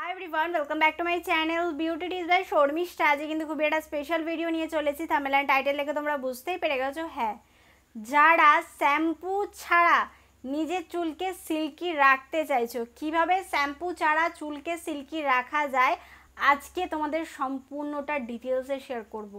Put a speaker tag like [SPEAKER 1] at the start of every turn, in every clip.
[SPEAKER 1] High everyone welcome back to my channel beauty tips by Sharmishtha. आज কিন্তু খুব একটা স্পেশাল ভিডিও নিয়ে চলেছি। থাম্বনেল এন্ড টাইটেল দেখে তোমরা বুঝতেই পেরে গেছো। হ্যাঁ, যারা শ্যাম্পু ছাড়া নিজের চুলকে সিল্কি রাখতে চাইছো, কিভাবে শ্যাম্পু ছাড়া চুলকে সিল্কি রাখা যায় আজকে তোমাদের সম্পূর্ণটা ডিটেলসে শেয়ার করব।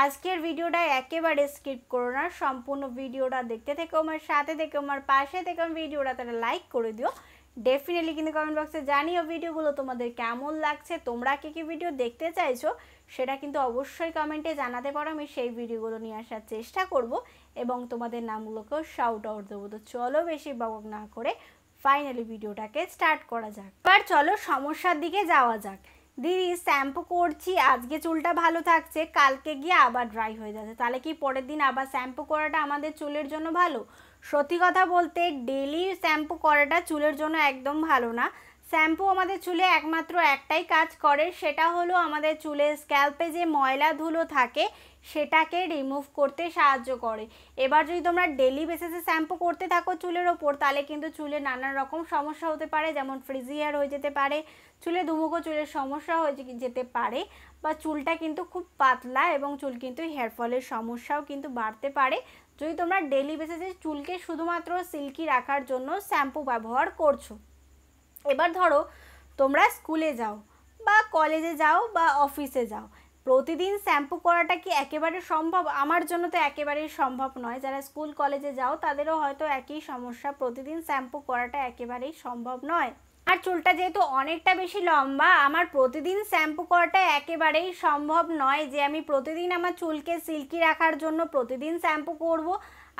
[SPEAKER 1] আজকের ভিডিওটা একেবারে স্কিপ করো না, সম্পূর্ণ ভিডিওটা দেখতে থেকো, আমার সাথে থেকো, আমার পাশে থেকো। ভিডিওটা তাহলে লাইক করে দিও, डेफिनेटली কিন্তু কমেন্ট বক্সে জানিও ভিডিওগুলো তোমাদের কেমন লাগছে, তোমরা কি কি ভিডিও দেখতে চাইছো সেটা কিন্তু অবশ্যই কমেন্টে জানাতে পারো। আমি সেই ভিডিওগুলো নিয়ে আসার চেষ্টা করব এবং তোমাদের নামগুলোকেও শাউট আউট দেবো। তো চলো বেশি বক না করে ফাইনালি ভিডিওটাকে স্টার্ট করা যাক। এবার চলো সমস্যার দিকে যাওয়া যাক। দিদি শ্যাম্পু করছি, আজকে চুলটা ভালো থাকছে, কালকে গিয়ে আবার ড্রাই হয়ে যাচ্ছে, তাহলে কি পরের দিন আবার শ্যাম্পু করাটা আমাদের চুলের জন্য ভালো? সত্যি কথা বলতে ডেলি শ্যাম্পু করাটা চুলের জন্য একদম ভালো না। শ্যাম্পু আমাদের চুলে একমাত্র একটাই কাজ করে, সেটা হলো আমাদের চুলের স্ক্যাল্পে যে ময়লা ধুলো থাকে সেটাকে রিমুভ করতে সাহায্য করে। এবার যদি তোমরা ডেলি বেসিসে শ্যাম্পু করতে থাকো চুলের ওপর, তাহলে কিন্তু চুলে নানান রকম সমস্যা হতে পারে, যেমন ফ্রিজি হেয়ার হয়ে যেতে পারে, চুলে ধুমুকো চুলের সমস্যা হয়ে যেতে পারে, বা চুলটা কিন্তু খুব পাতলা এবং চুল কিন্তু হেয়ার ফলের সমস্যাও কিন্তু বাড়তে পারে যদি তোমরা ডেলি বেসিসে চুলকে শুধুমাত্র সিল্কি রাখার জন্য শ্যাম্পু ব্যবহার করছো। এবার ধরো তোমরা স্কুলে যাও বা কলেজে যাও বা অফিসে যাও, প্রতিদিন শ্যাম্পু করাটা কি একেবারে সম্ভব? আমার জন্য তো একেবারেই সম্ভব নয়। যারা স্কুল কলেজে যাও তাদেরও হয়তো একই সমস্যা, প্রতিদিন শ্যাম্পু করাটা একেবারেই সম্ভব নয়। আর চুলটা যেহেতু অনেকটা বেশি লম্বা, আমার প্রতিদিন শ্যাম্পু করাটা একেবারেই সম্ভব নয় যে আমি প্রতিদিন আমার চুলকে সিল্কি রাখার জন্য প্রতিদিন শ্যাম্পু করব।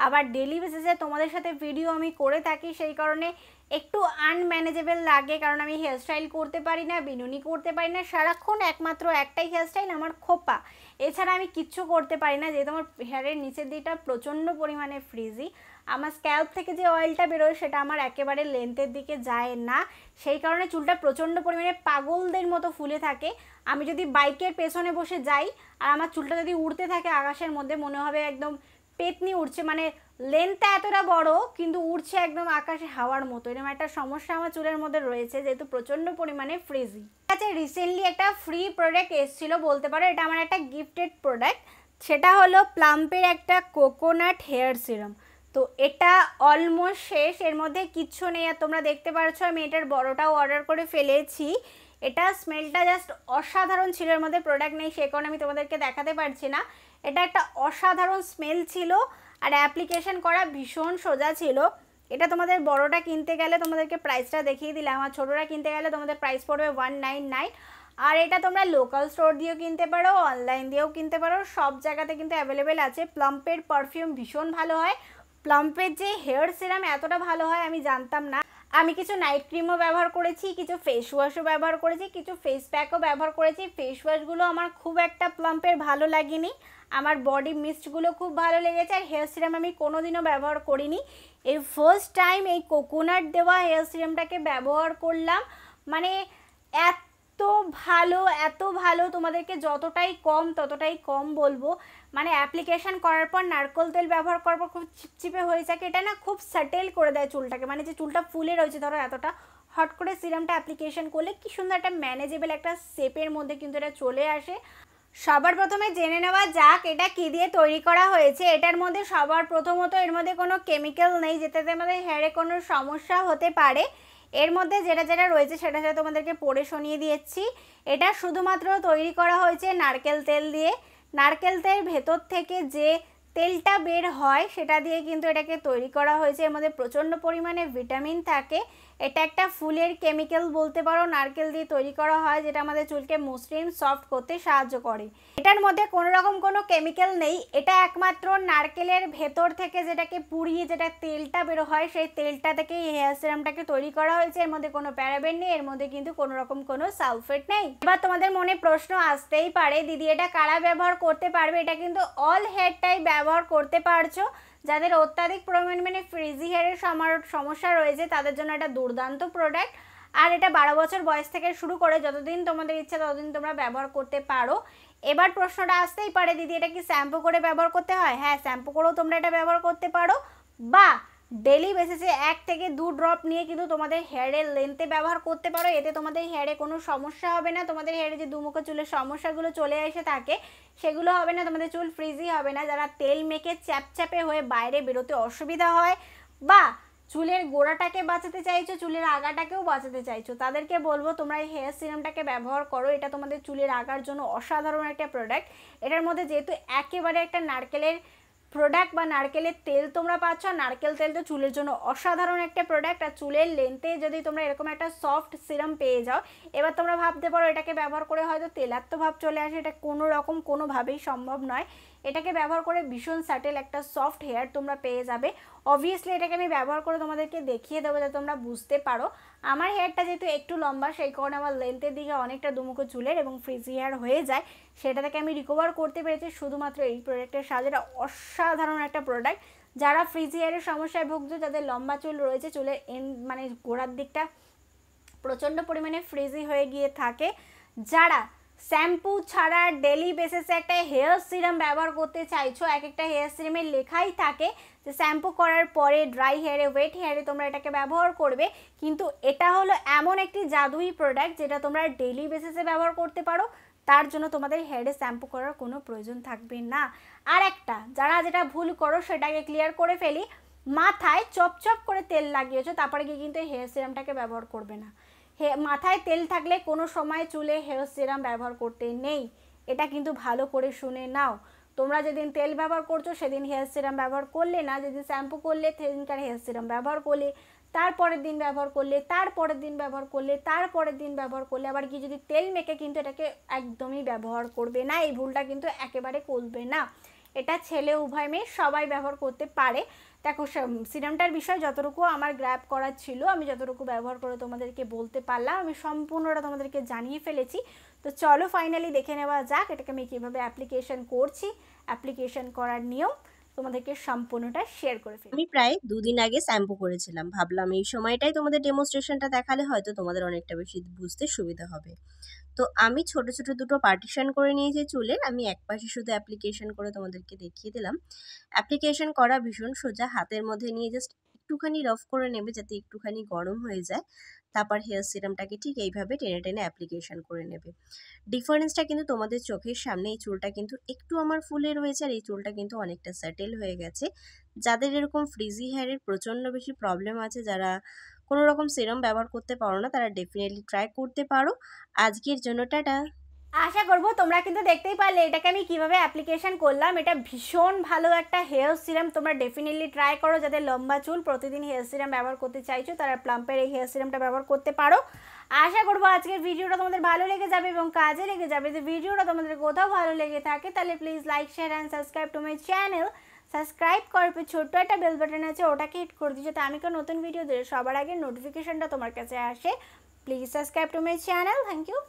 [SPEAKER 1] আবার ডেলি বেসিসে তোমাদের সাথে ভিডিও আমি করে থাকি, সেই কারণে একটু আনম্যানেজেবল লাগে, কারণ আমি হেয়ারস্টাইল করতে পারি না, বিনুনি করতে পারি না, সারাক্ষণ একমাত্র একটাই হেয়ারস্টাইল আমার খোপা, এছাড়া আমি কিচ্ছু করতে পারি না। যেহেতু আমার হেয়ারের নিচের দিকটা প্রচণ্ড পরিমাণে ফ্রিজি, আমার স্ক্যাল্প থেকে যে অয়েলটা বেরোয় সেটা আমার একেবারে লেন্থের দিকে যায় না, সেই কারণে চুলটা প্রচণ্ড পরিমাণে পাগলদের মতো ফুলে থাকে। আমি যদি বাইকের পেছনে বসে যাই আর আমার চুলটা যদি উড়তে থাকে আকাশের মধ্যে, মনে হবে একদম পেতনি উড়ছে, মানে লেন্থটা এতটা বড় কিন্তু উড়ছে একদম আকাশে হাওয়ার মতো। এরকম একটা সমস্যা আমার চুলের মধ্যে রয়েছে যেহেতু প্রচণ্ড পরিমাণে ফ্রিজি। আচ্ছা, রিসেন্টলি একটা ফ্রি প্রোডাক্ট এসেছিলো বলতে পারো, এটা আমার একটা গিফটেড প্রোডাক্ট, সেটা হলো প্লাম্পের একটা কোকোনাট হেয়ার সিরাম। তো এটা অলমোস্ট শেষ, এর মধ্যে কিচ্ছু নেই। আর তোমরা দেখতে পাচ্ছ আমি এটার বড়টাও অর্ডার করে ফেলেছি। এটা স্মেলটা জাস্ট অসাধারণ ছিল, এর মধ্যে প্রোডাক্ট নেই সে কারণে আমি তোমাদেরকে দেখাতে পারছি না। এটা একটা অসাধারণ স্মেল ছিল আর অ্যাপ্লিকেশন করা ভীষণ সোজা ছিল। এটা তোমাদের বড়টা কিনতে গেলে, তোমাদেরকে প্রাইসটা দেখিয়ে দিলাম, আর ছোটোটা কিনতে গেলে তোমাদের প্রাইস পড়বে 199। আর এটা তোমরা লোকাল স্টোর দিয়েও কিনতে পারো, অনলাইন দিয়েও কিনতে পারো, সব জায়গাতে কিন্তু অ্যাভেলেবেল আছে। প্লাম্পের পারফিউম ভীষণ ভালো হয়, প্লাম্পের যে হেয়ার সিরাম এতটা ভালো হয় আমি জানতাম না। আমি কিছু নাইট ক্রিমও ব্যবহার করেছি, কিছু ফেস ওয়াশও ব্যবহার করেছি, কিছু ফেস প্যাকও ব্যবহার করেছি। ফেস ওয়াশগুলো আমার খুব একটা প্লাম্পের ভালো লাগেনি, আমার বডি মিস্টগুলো খুব ভালো লেগেছে। আর হেয়ার সিরাম আমি কোনোদিনও ব্যবহার করিনি, এই ফার্স্ট টাইম এই কোকোনাট দেওয়া হেয়ার সিরামটাকে ব্যবহার করলাম। মানে এত ভালো তোমাদেরকে যতটাই কম ততটাই কম বলবো। মানে অ্যাপ্লিকেশন করার পর নারকেল তেল ব্যবহার করার পর খুব চিপচিপে হয়ে থাকে, এটা না খুব সেটেল করে দেয় চুলটাকে, মানে যে চুলটা ফুলে রয়েছে ধরো এতটা, হট করে সিরামটা অ্যাপ্লিকেশন করলে কি সুন্দর একটা ম্যানেজেবল একটা শেপের মধ্যে কিন্তু এটা চলে আসে। সবার প্রথমে জেনে নেওয়া যাক এটা কী দিয়ে তৈরি করা হয়েছে। এটার মধ্যে সবার প্রথমত এর মধ্যে কোনো কেমিক্যাল নেই যেটাতে আমাদের হেয়ারে কোনো সমস্যা হতে পারে। এর মধ্যে যেটা যেটা রয়েছে সেটা সেটা তোমাদেরকে পড়ে শুনিয়ে দিচ্ছি। এটা শুধুমাত্র তৈরি করা হয়েছে নারকেল তেল দিয়ে। নারকেল তেল ভেতর থেকে যে তেলটা বের হয় সেটা দিয়ে কিন্তু এটাকে তৈরি করা হয়েছে। এর মধ্যে প্রচণ্ড পরিমাণে ভিটামিন থাকে। এটা একটা ফুলের কেমিক্যাল বলতে পারো, নারকেল দিয়ে তৈরি করা হয়, যেটা আমাদের চুলকে মসৃণ সফট করতে সাহায্য করে। এটার মধ্যে কোনো রকম কোনো কেমিক্যাল নেই, এটা একমাত্র নারকেলের ভেতর থেকে যেটাকে পুড়িয়ে যেটা তেলটা বেরো হয় সেই তেলটা থেকে এই হেয়ার সিরামটাকে তৈরি করা হয়েছে। এর মধ্যে কোনো প্যারাবেন নেই, এর মধ্যে কিন্তু কোনো রকম কোনো সালফেট নেই। এবার তোমাদের মনে প্রশ্ন আসতেই পারে দিদি এটা কারা ব্যবহার করতে পারবে? এটা কিন্তু অল হেয়ারটাই ব্যবহার করতে পারছো। যাদের অত্যাধিক পরিমাণে ফ্রিজি হেয়ারের সমস্যা রয়েছে তাদের জন্য এটা দুর্দান্ত প্রোডাক্ট। আর এটা 12 বছর বয়স থেকে শুরু করে যতদিন তোমাদের ইচ্ছা ততদিন তোমরা ব্যবহার করতে পারো। এবার প্রশ্নটা আসতেই পারে দিদি এটা কি শ্যাম্পু করে ব্যবহার করতে হয়? হ্যাঁ, শ্যাম্পু করেও তোমরা এটা ব্যবহার করতে পারো, বা ডেলি বেসিসে 1 থেকে 2 ড্রপ নিয়ে কিন্তু তোমাদের হেয়ারের লেন্থে ব্যবহার করতে পারো। এতে তোমাদের হেয়ারে কোনো সমস্যা হবে না, তোমাদের হেয়ারে যে দুমুখো চুলের সমস্যাগুলো চলে এসে থাকে সেগুলো হবে না, তোমাদের চুল ফ্রিজি হবে না। যারা তেল মেখে চ্যাপচ্যাপে হয়ে বাইরে বেরোতে অসুবিধা হয় বা চুলের গোড়াটাকে বাঁচাতে চাইছো, চুলের আগাটাকেও বাঁচাতে চাইছো, তাদেরকে বলবো তোমরা এই হেয়ার সিরামটাকে ব্যবহার করো। এটা তোমাদের চুলের আগার জন্য অসাধারণ একটা প্রোডাক্ট। এটার মধ্যে যেহেতু একেবারে একটা নারকেলের প্রোডাক্ট বা নারকেলের তেল তোমরা পাচ্ছ, নারকেল তেল তো চুলের জন্য অসাধারণ একটা প্রোডাক্ট। আর চুলের লেন্থে যদি তোমরা এরকম একটা সফট সিরাম পেয়ে যাও, এবার তোমরা ভাবতে পারো এটাকে ব্যবহার করে হয়তো তেলাত্ম ভাব চলে আসে, এটা কোনো রকম কোনোভাবেই সম্ভব নয়। এটাকে ব্যবহার করে ভীষণ স্যাটেল একটা সফট হেয়ার তোমরা পেয়ে যাবে। অবভিয়াসলি এটাকে আমি ব্যবহার করে তোমাদেরকে দেখিয়ে দেবো যাতে তোমরা বুঝতে পারো। আমার হেয়ারটা যেহেতু একটু লম্বা, সেই কারণে আমার লেন্থের দিকে অনেকটা দুমুখো চুলের এবং ফ্রিজি হেয়ার হয়ে যায়, সেটা থেকে আমি রিকভার করতে পেরেছি শুধুমাত্র এই প্রোডাক্টের সাহায্যে। এটা অসাধারণ একটা প্রোডাক্ট। যারা ফ্রিজি হেয়ারের সমস্যায় ভুগছো, যাদের লম্বা চুল রয়েছে, চুলের মানে গোড়ার দিকটা প্রচণ্ড পরিমাণে ফ্রিজি হয়ে গিয়ে থাকে, যারা শ্যাম্পু ছাড়া ডেলি বেসিসে একটা হেয়ার সিরাম ব্যবহার করতে চাইছো, এক একটা হেয়ার সিরামের লেখাই থাকে যে শ্যাম্পু করার পরে ড্রাই হেয়ারে, ওয়েট হেয়ারে তোমরা এটাকে ব্যবহার করবে, কিন্তু এটা হলো এমন একটি জাদুই প্রোডাক্ট যেটা তোমরা ডেলি বেসিসে ব্যবহার করতে পারো, তার জন্য তোমাদের হেয়ারে শ্যাম্পু করার কোনো প্রয়োজন থাকবে না। আর একটা যারা যেটা ভুল করো সেটাকে ক্লিয়ার করে ফেলি, মাথায় চপচপ করে তেল লাগিয়েছো তারপরে গিয়ে কিন্তু হেয়ার সিরামটাকে ব্যবহার করবে না। মাথায় তেল থাকলে কোনো সময় চুলে হেয়ার সিরাম ব্যবহার করতে নেই, এটা কিন্তু ভালো করে শুনে নাও। তোমরা যেদিন তেল ব্যবহার করছো সেদিন হেয়ার সিরাম ব্যবহার করলে না, যেদিন শ্যাম্পু করলে সেদিনকার হেয়ার সিরাম ব্যবহার করলে, তারপরের দিন ব্যবহার করলে, তারপরের দিন ব্যবহার করলে, তারপরের দিন ব্যবহার করলে, আবার কি যদি তেল মেখে কিন্তু এটাকে একদমই ব্যবহার করবে না। এই ভুলটা কিন্তু একেবারে করবে না। এটা ছেলে উভয় মেয়ে সবাই ব্যবহার করতে পারে। দেখো সিরামটার বিষয় যতটুকু আমার গ্র্যাব করার ছিল, আমি যতটুকু ব্যবহার করে তোমাদেরকে বলতে পারলাম, আমি সম্পূর্ণটা তোমাদেরকে জানিয়ে ফেলেছি। তো চলো ফাইনালি দেখে নেওয়া যাক এটাকে আমি কীভাবে অ্যাপ্লিকেশন করছি। অ্যাপ্লিকেশন করার নিয়ম তোমাদেরকে সম্পূর্ণটা শেয়ার করে ফেলি।
[SPEAKER 2] আমি প্রায় 2 দিন আগে শ্যাম্পু করেছিলাম, ভাবলাম এই সময়টাই তোমাদের ডেমনস্ট্রেশনটা দেখালে হয়তো তোমাদের অনেকটা বেশি বুঝতে সুবিধা হবে। তো আমি ছোট ছোট দুটো পার্টিশন করে নিয়েছি চুলের, আমি এক পাশে শুধু অ্যাপ্লিকেশন করে তোমাদেরকে দেখিয়ে দিলাম। অ্যাপ্লিকেশন করা ভীষণ সোজা, হাতের মধ্যে নিয়ে জাস্ট একটুখানি রফ করে নেবে যাতে একটুখানি গরম হয়ে যায়, তারপর হেয়ার সিরামটাকে ঠিক এইভাবে টেনে টেনে অ্যাপ্লিকেশন করে নেবে। ডিফারেন্সটা কিন্তু তোমাদের চোখের সামনে, এই চুলটা কিন্তু একটু আমার ফুলে রয়েছে আর এই চুলটা কিন্তু অনেকটা সেটেল হয়ে গেছে। যাদের এরকম ফ্রিজি হেয়ারের প্রচণ্ড বেশি প্রবলেম আছে, যারা কোনো রকম সিরাম ব্যবহার করতে পারো না, তারা ডেফিনেটলি ট্রাই করতে পারো। আজকের জন্য টাটা।
[SPEAKER 1] আশা করবো তোমরা কিন্তু দেখতেই পারলে এটাকে আমি কিভাবে অ্যাপ্লিকেশন করলাম। এটা ভীষণ ভালো একটা হেয়ার সিরাম, তোমরা ডেফিনেটলি ট্রাই করো। যাদের লম্বা চুল, প্রতিদিন হেয়ার সিরাম ব্যবহার করতে চাইছো, তারা প্লাম্পের এই হেয়ার সিরামটা ব্যবহার করতে পারো। আশা করবো আজকের ভিডিওটা তোমাদের ভালো লেগে যাবে এবং কাজে লেগে যাবে। যদি ভিডিওটা তোমাদের কোথাও ভালো লেগে থাকে তাহলে please like, share and subscribe to my channel. Subscribe করার পর ছোট্ট একটা বেল বাটন আছে, ওটাকে হিট করে দিও যাতে আমি কোনো নতুন ভিডিও দিলে সবার আগে নোটিফিকেশনটা তোমার কাছে আসে। Please subscribe to my channel. Thank you.